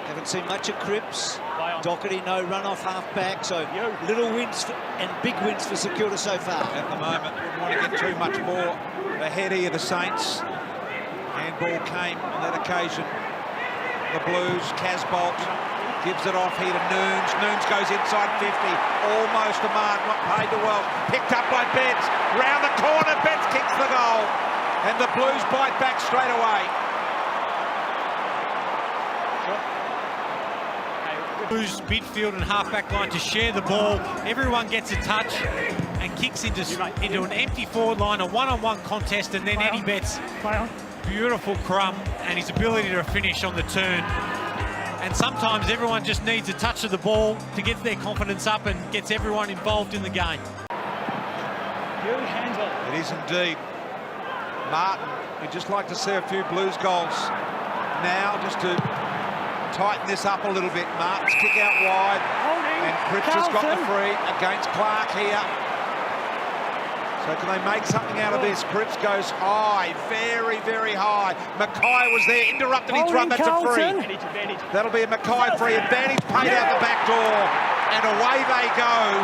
Haven't seen much of Cripps. Doherty, no run-off half-back, so little wins and big wins for St Kilda so far. At the moment, wouldn't want to get too much more ahead here, the Saints. Handball came on that occasion. The Blues, Casbolt gives it off here to Nunes. Nunes goes inside 50, almost a mark, not paid to well. Picked up by Betts, round the corner, Betts kicks the goal. And the Blues bite back straight away. Blues midfield and half-back line to share the ball. Everyone gets a touch and kicks into an empty forward line, a one-on-one contest, and then Eddie Betts, beautiful crumb, and his ability to finish on the turn. And sometimes everyone just needs a touch of the ball to get their confidence up and gets everyone involved in the game. It is indeed. Martin, we'd just like to see a few Blues goals now, just to tighten this up a little bit. Martin's kick out wide, and Cripps has got the free against Clark here. So can they make something out of this? Cripps goes high, very, very high. Mackay was there, interrupted his run, that's a free. That'll be a Mackay free, advantage paid out the back door, and away they go.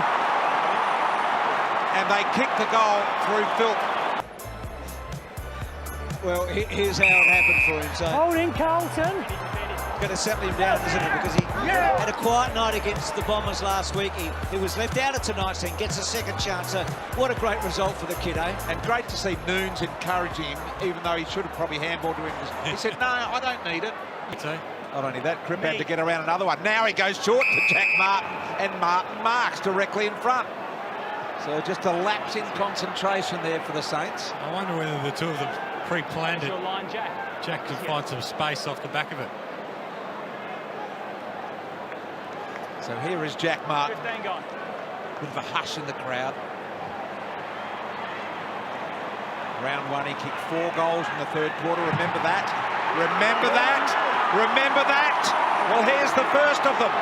And they kick the goal through Phil. Well, here's how it happened for him. So holding Carlton. Going to settle him down, isn't it? Because he had a quiet night against the Bombers last week. He was left out of tonight's team, gets a second chance. So what a great result for the kid, eh? And great to see Nunes encouraging him, even though he should have probably handballed to him. He said, no, I don't need it. Not only that, Cripps had to get around another one. Now he goes short to Jack Martin, and Martin marks directly in front. So just a lapse in concentration there for the Saints. I wonder whether the two of them pre-planned it. Jack could find some space off the back of it. So here is Jack Martin. Bit of a hush in the crowd. Round one, he kicked 4 goals in the third quarter. Remember that? Remember that? Remember that? Well, here's the first of them.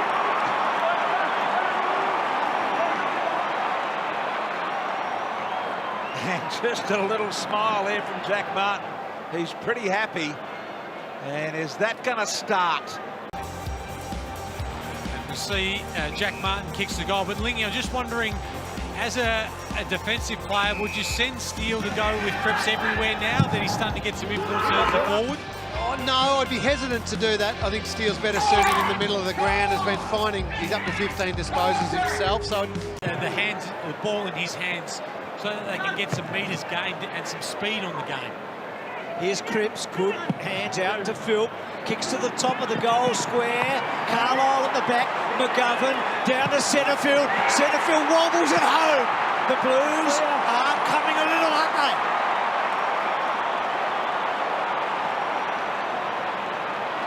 And just a little smile here from Jack Martin. He's pretty happy. And is that going to start? We see Jack Martin kicks the goal, but Lingy, I'm just wondering, as a defensive player, would you send Steele to go with Cripps everywhere now that he's starting to get some influence at the forward? Oh, no, I'd be hesitant to do that. I think Steele's better suited in the middle of the ground, has been finding, he's up to 15 disposals himself, so... The ball in his hands, so that they can get some metres gained and some speed on the game. Here's Cripps, good hands out to Phil, kicks to the top of the goal square, Carlisle at the back, McGovern down to Centrefield, Centrefield wobbles at home. The Blues are coming a little, aren't they?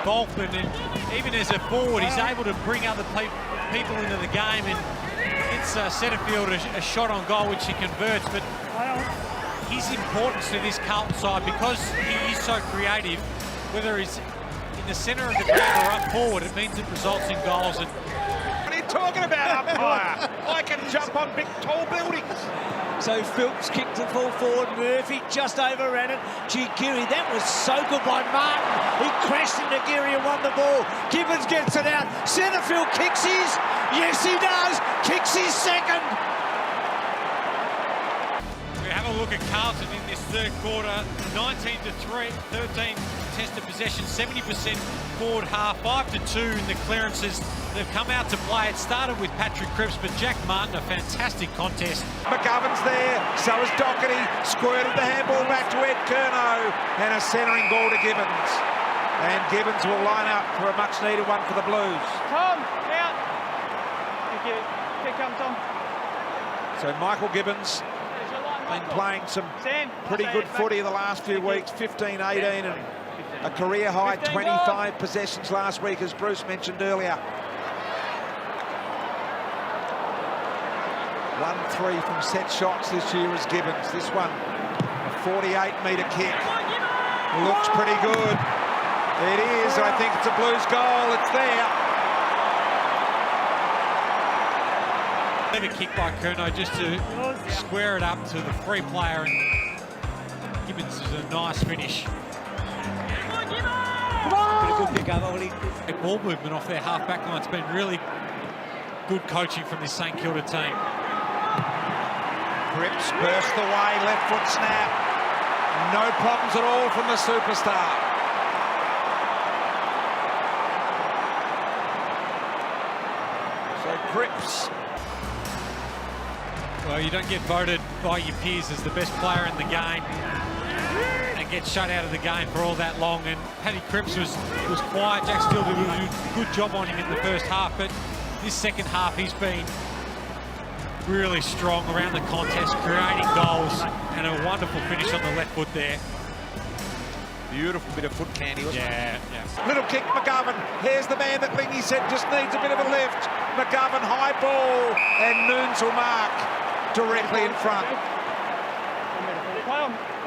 Boltman, and even as a forward, he's able to bring other people into the game, and it's Centrefield a shot on goal which he converts, but his importance to this Carlton side, because he is so creative, whether he's in the centre of the ground or up forward, it means it results in goals. And what are you talking about, umpire? I can jump on big, tall buildings. So Phillips kicked the ball forward, Murphy just overran it. Gee, Geary, that was so good by Martin. He crashed into Geary and won the ball. Gibbons gets it out. Centrefield kicks his. Yes, he does. Kicks his second. We have a look at Carlton in this third quarter. 19-3, 13 contested possession, 70% forward half, 5-2 in the clearances. They've come out to play. It started with Patrick Cripps, but Jack Martin, a fantastic contest. McGovern's there, so is Doherty. Squirted the handball back to Ed Curnow, and a centering ball to Gibbons. And Gibbons will line up for a much-needed one for the Blues. Tom, out. Thank you. Here come Tom. So Michael Gibbons been playing some pretty good footy the last few weeks, 15, 18, and a career high 25 possessions last week, as Bruce mentioned earlier. 1-3 from set shots this year is Gibbons. This one, a 48-metre kick. Looks pretty good. It is. I think it's a Blues goal. It's there. Clever kick by Curnow just to square it up to the free player, and Gibbons is a nice finish. Come on! good pick-up. Ball movement off their half-back line. It's been really good coaching from this St Kilda team. Cripps burst away, left foot snap. No problems at all from the superstar. So Cripps. Well, you don't get voted by your peers as the best player in the game and get shut out of the game for all that long. And Paddy Cripps was quiet. Jack Steele did a good job on him in the first half, but this second half he's been really strong around the contest, creating goals, and a wonderful finish on the left foot there. Beautiful bit of foot candy, wasn't it? Yeah. Little kick, McGovern. Here's the man that Lingy said just needs a bit of a lift. McGovern, high ball, and Nunes will mark directly in front.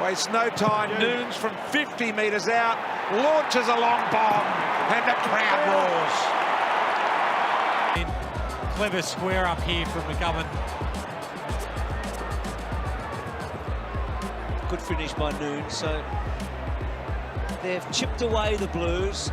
Wastes no time. Nunes from 50 metres out launches a long bomb, and the crowd roars. Clever square up here from McGovern. Good finish by Nunes. So they've chipped away the Blues.